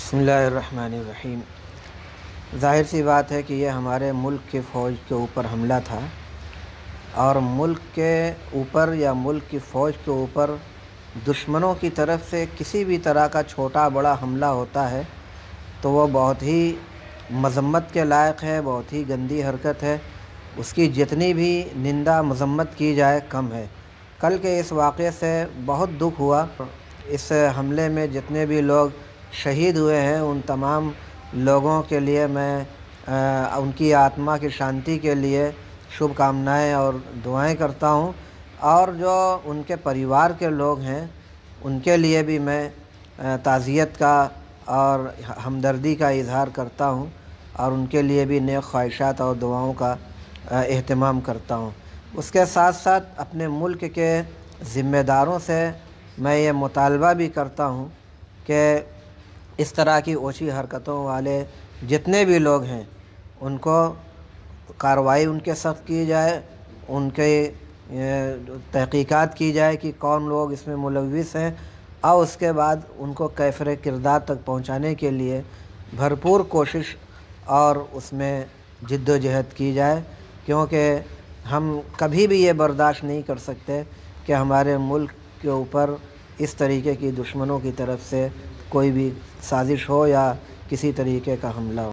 بسم اللہ الرحمن الرحیم۔ ظاہر سی بات ہے کہ یہ ہمارے ملک کی فوج کے اوپر حملہ تھا، اور ملک کے اوپر یا ملک کی فوج کے اوپر دشمنوں کی طرف سے کسی بھی طرح کا چھوٹا بڑا حملہ ہوتا ہے تو وہ بہت ہی مذمت کے لائق ہے، بہت ہی گندی حرکت ہے۔ اس کی جتنی بھی نندا مذمت کی جائے کم ہے۔ کل کے اس واقعے سے بہت دکھ ہوا۔ اس حملے میں جتنے بھی لوگ شہید ہوئے ہیں ان تمام لوگوں کے لیے میں ان کی آتما کی شانتی کے لیے شبھ کامنائیں اور دعائیں کرتا ہوں، اور جو ان کے پریوار کے لوگ ہیں ان کے لیے بھی میں تعزیت کا اور ہمدردی کا اظہار کرتا ہوں، اور ان کے لیے بھی نیک خواہشات اور دعاؤں کا اہتمام کرتا ہوں۔ اس کے ساتھ ساتھ اپنے ملک کے ذمہ داروں سے میں یہ مطالبہ بھی کرتا ہوں کہ اس طرح کی اوچھی حرکتوں والے جتنے بھی لوگ ہیں ان کو کارروائی ان کے سخت کی جائے، ان کے تحقیقات کی جائے کہ کون لوگ اس میں ملوث ہیں، اور اس کے بعد ان کو کیفر کردار تک پہنچانے کے لیے بھرپور کوشش اور اس میں جد و جہد کی جائے، کیونکہ ہم کبھی بھی یہ برداشت نہیں کر سکتے کہ ہمارے ملک کے اوپر اس طریقے کی دشمنوں کی طرف سے کوئی بھی سازش ہو یا کسی طریقے کا حملہ ہو۔